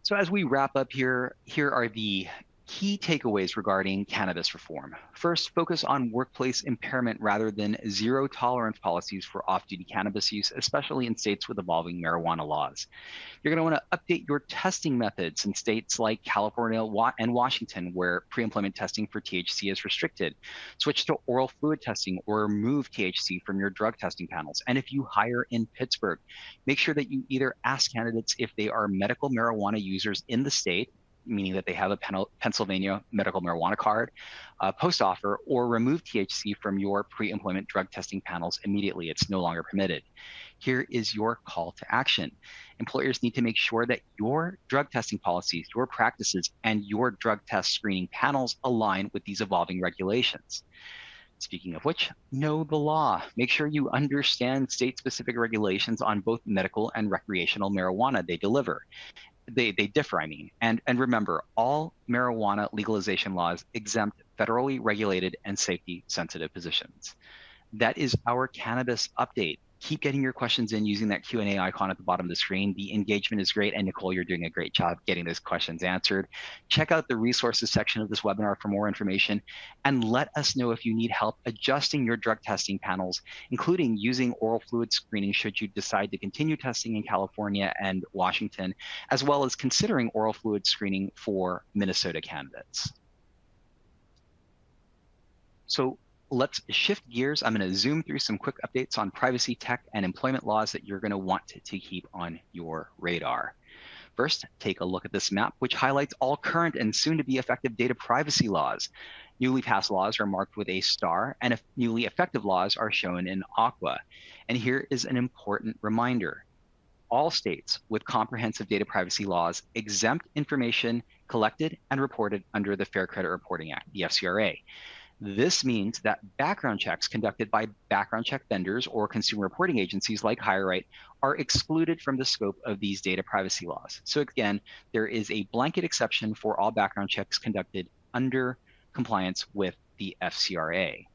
So as we wrap up here are the key takeaways regarding cannabis reform. First, focus on workplace impairment rather than zero tolerance policies for off-duty cannabis use, especially in states with evolving marijuana laws. You're going to want to update your testing methods in states like California and Washington, where pre-employment testing for THC is restricted. Switch to oral fluid testing or remove THC from your drug testing panels. And if you hire in Pittsburgh, make sure that you either ask candidates if they are medical marijuana users in the state, meaning that they have a Pennsylvania medical marijuana card, post-offer, or remove THC from your pre-employment drug testing panels immediately. It's no longer permitted. Here is your call to action. Employers need to make sure that your drug testing policies, your practices, and your drug test screening panels align with these evolving regulations. Speaking of which, know the law. Make sure you understand state-specific regulations on both medical and recreational marijuana they differ, and remember, all marijuana legalization laws exempt federally regulated and safety sensitive positions. That is our cannabis update. Keep getting your questions in using that Q&A icon at the bottom of the screen. The engagement is great, and Nicole, you're doing a great job getting those questions answered. Check out the resources section of this webinar for more information, and let us know if you need help adjusting your drug testing panels, including using oral fluid screening should you decide to continue testing in California and Washington, as well as considering oral fluid screening for Minnesota candidates. So let's shift gears. I'm going to zoom through some quick updates on privacy tech and employment laws that you're going to want to keep on your radar. First, take a look at this map, which highlights all current and soon to be effective data privacy laws. Newly passed laws are marked with a star, and newly effective laws are shown in aqua. And here is an important reminder. All states with comprehensive data privacy laws exempt information collected and reported under the Fair Credit Reporting Act, the FCRA. This means that background checks conducted by background check vendors or consumer reporting agencies like HireRight are excluded from the scope of these data privacy laws. So again, there is a blanket exception for all background checks conducted under compliance with the FCRA.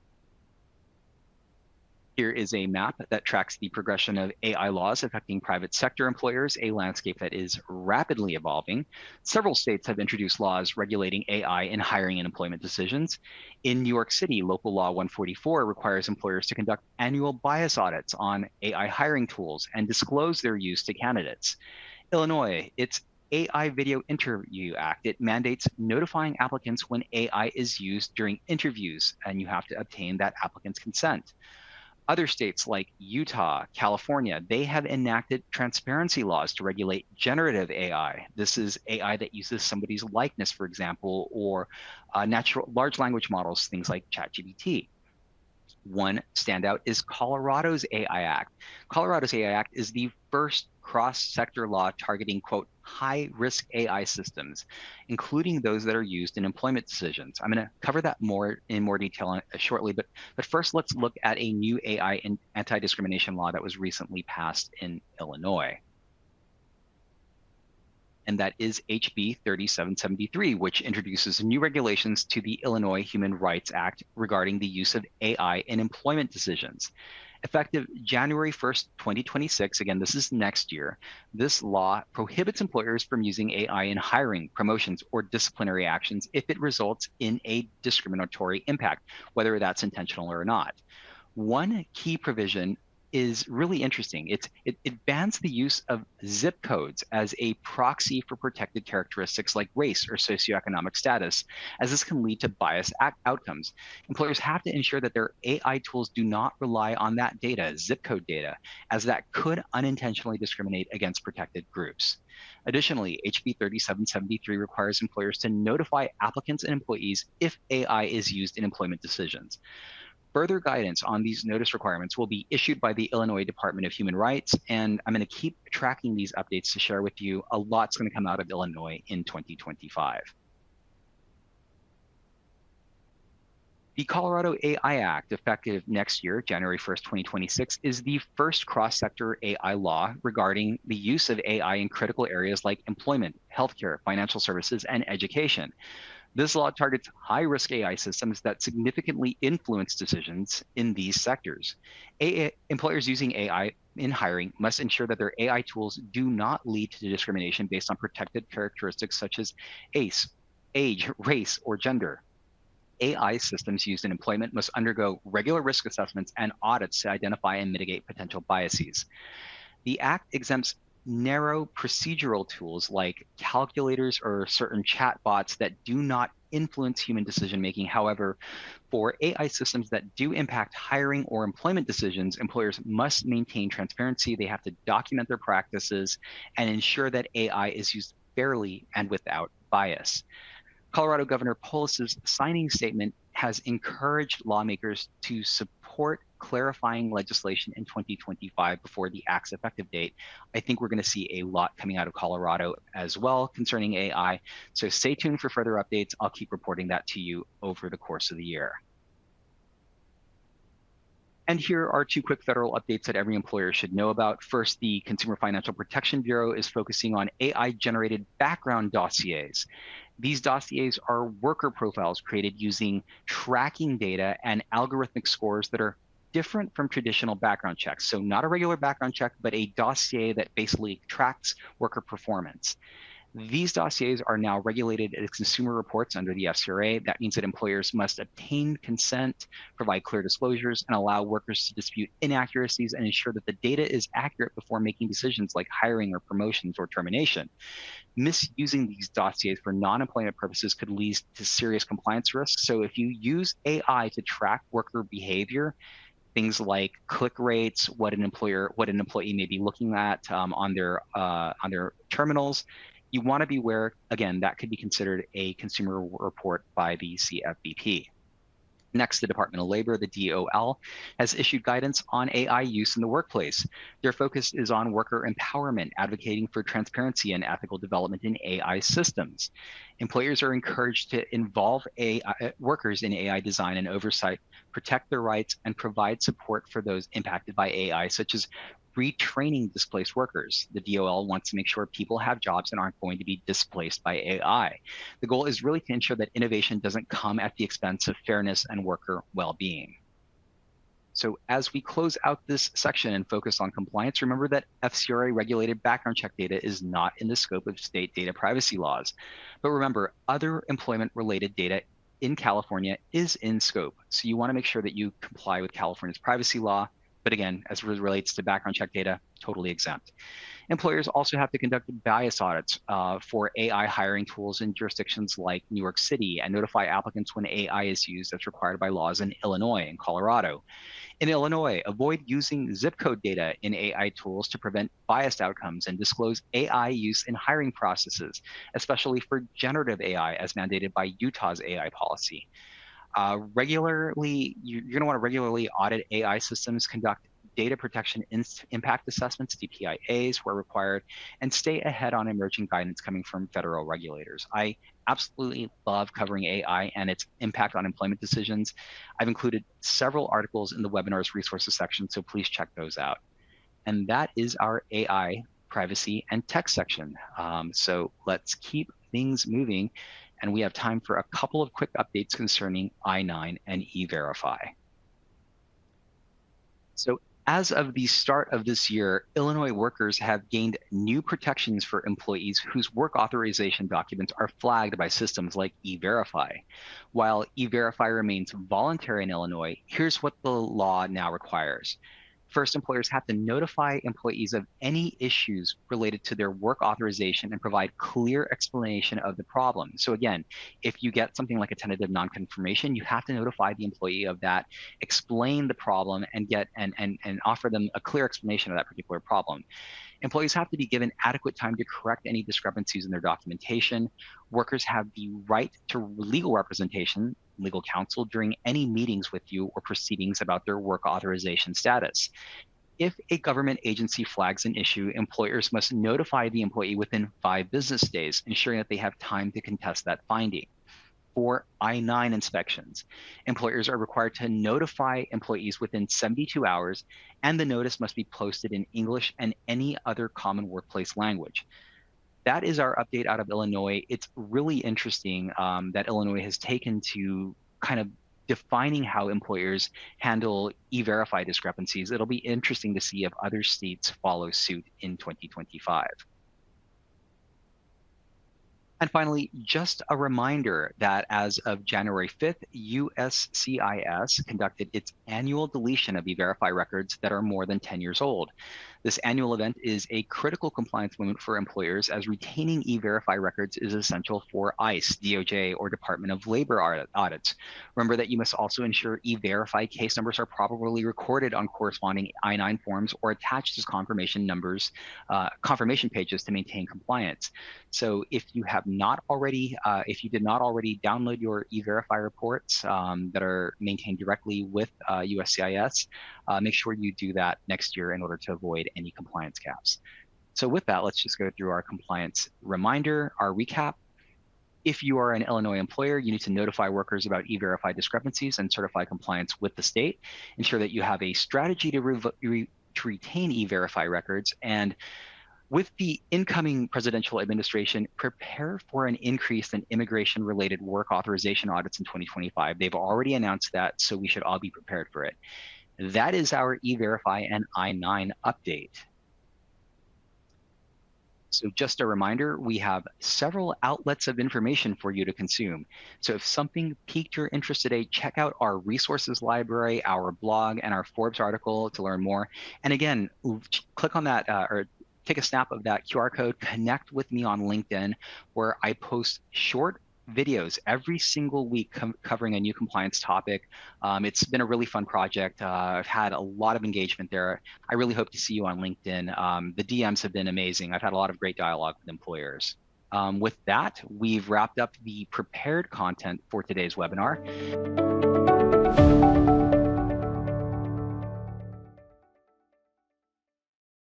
Here is a map that tracks the progression of AI laws affecting private sector employers, a landscape that is rapidly evolving. Several states have introduced laws regulating AI in hiring and employment decisions. In New York City, Local Law 144 requires employers to conduct annual bias audits on AI hiring tools and disclose their use to candidates. Illinois, its AI Video Interview Act, it mandates notifying applicants when AI is used during interviews, and you have to obtain that applicant's consent. Other states like Utah, California, they have enacted transparency laws to regulate generative AI. This is AI that uses somebody's likeness, for example, or natural large language models, things like ChatGPT. One standout is Colorado's AI Act. Colorado's AI Act is the first cross-sector law targeting, quote, high-risk AI systems, including those that are used in employment decisions. I'm going to cover that in more detail shortly, but first let's look at a new AI anti-discrimination law that was recently passed in Illinois. and that is HB 3773, which introduces new regulations to the Illinois Human Rights Act regarding the use of AI in employment decisions. Effective January 1st, 2026, again, this is next year, this law prohibits employers from using AI in hiring, promotions, or disciplinary actions if it results in a discriminatory impact, whether that's intentional or not. One key provision is really interesting. It bans the use of zip codes as a proxy for protected characteristics like race or socioeconomic status, as this can lead to biased outcomes. Employers have to ensure that their AI tools do not rely on that data, zip code data, as that could unintentionally discriminate against protected groups. Additionally, HB 3773 requires employers to notify applicants and employees if AI is used in employment decisions. Further guidance on these notice requirements will be issued by the Illinois Department of Human Rights, and I'm going to keep tracking these updates to share with you. A lot's going to come out of Illinois in 2025. The Colorado AI Act, effective next year, January 1st, 2026, is the first cross-sector AI law regarding the use of AI in critical areas like employment, healthcare, financial services, and education. This law targets high-risk AI systems that significantly influence decisions in these sectors. Employers using AI in hiring must ensure that their AI tools do not lead to discrimination based on protected characteristics such as age, race, or gender. AI systems used in employment must undergo regular risk assessments and audits to identify and mitigate potential biases. The Act exempts narrow procedural tools like calculators or certain chatbots that do not influence human decision making. However, for AI systems that do impact hiring or employment decisions, employers must maintain transparency. They have to document their practices and ensure that AI is used fairly and without bias. Colorado Governor Polis's signing statement has encouraged lawmakers to support clarifying legislation in 2025 before the Act's effective date. I think we're going to see a lot coming out of Colorado as well concerning AI. So stay tuned for further updates. I'll keep reporting that to you over the course of the year. And here are two quick federal updates that every employer should know about. First, the Consumer Financial Protection Bureau is focusing on AI-generated background dossiers. These dossiers are worker profiles created using tracking data and algorithmic scores that are different from traditional background checks. So not a regular background check, but a dossier that basically tracks worker performance. These dossiers are now regulated as consumer reports under the FCRA. That means that employers must obtain consent, provide clear disclosures, and allow workers to dispute inaccuracies and ensure that the data is accurate before making decisions like hiring or promotions or termination. Misusing these dossiers for non-employment purposes could lead to serious compliance risks. So if you use AI to track worker behavior, things like click rates, what an employee may be looking at on their terminals, you want to be aware, again, that could be considered a consumer report by the CFPB. Next, the Department of Labor, the DOL, has issued guidance on AI use in the workplace. Their focus is on worker empowerment, advocating for transparency and ethical development in AI systems. Employers are encouraged to involve workers in AI design and oversight, protect their rights, and provide support for those impacted by AI, such as retraining displaced workers. The DOL wants to make sure people have jobs and aren't going to be displaced by AI. The goal is really to ensure that innovation doesn't come at the expense of fairness and worker well-being. So as we close out this section and focus on compliance, remember that FCRA regulated background check data is not in the scope of state data privacy laws. But remember, other employment related data in California is in scope. So you want to make sure that you comply with California's privacy law. But again, as it relates to background check data, totally exempt. Employers also have to conduct bias audits for AI hiring tools in jurisdictions like New York City and notify applicants when AI is used as required by laws in Illinois and Colorado. In Illinois, avoid using zip code data in AI tools to prevent biased outcomes and disclose AI use in hiring processes, especially for generative AI as mandated by Utah's AI policy. You're going to want to regularly audit AI systems, conduct data protection impact assessments, DPIAs, where required, and stay ahead on emerging guidance coming from federal regulators. I absolutely love covering AI and its impact on employment decisions. I've included several articles in the webinar's resources section, so please check those out. And that is our AI privacy, and text section. So let's keep things moving. And we have time for a couple of quick updates concerning I-9 and E-Verify. So as of the start of this year, Illinois workers have gained new protections for employees whose work authorization documents are flagged by systems like E-Verify. While E-Verify remains voluntary in Illinois, here's what the law now requires. First, employers have to notify employees of any issues related to their work authorization and provide clear explanation of the problem. So again, if you get something like a tentative non-confirmation, you have to notify the employee of that, explain the problem, and get and offer them a clear explanation of that particular problem. Employees have to be given adequate time to correct any discrepancies in their documentation. Workers have the right to legal representation, legal counsel, during any meetings with you or proceedings about their work authorization status. If a government agency flags an issue, employers must notify the employee within 5 business days, ensuring that they have time to contest that finding. For I-9 inspections, employers are required to notify employees within 72 hours, and the notice must be posted in English and any other common workplace language. That is our update out of Illinois. It's really interesting that Illinois has taken to kind of defining how employers handle E-Verify discrepancies. It'll be interesting to see if other states follow suit in 2025. And finally, just a reminder that as of January 5th, USCIS conducted its annual deletion of E-Verify records that are more than 10 years old. This annual event is a critical compliance moment for employers, as retaining E-Verify records is essential for ICE, DOJ, or Department of Labor audits. Remember that you must also ensure E-Verify case numbers are properly recorded on corresponding I-9 forms or attached as confirmation pages to maintain compliance. So if you have not already, if you did not already download your E-Verify reports that are maintained directly with USCIS, make sure you do that next year in order to avoid any compliance gaps. So with that, let's just go through our compliance reminder, our recap. If you are an Illinois employer, you need to notify workers about E-Verify discrepancies and certify compliance with the state. Ensure that you have a strategy to retain E-Verify records, and with the incoming presidential administration, prepare for an increase in immigration-related work authorization audits in 2025. They've already announced that, so we should all be prepared for it. That is our E-Verify and I-9 update. So just a reminder, we have several outlets of information for you to consume. So if something piqued your interest today, check out our resources library, our blog, and our Forbes article to learn more. And again, click on that or take a snap of that QR code, connect with me on LinkedIn, where I post short videos every single week covering a new compliance topic. It's been a really fun project. I've had a lot of engagement there. I really hope to see you on LinkedIn. The DMs have been amazing. I've had a lot of great dialogue with employers. With that, we've wrapped up the prepared content for today's webinar.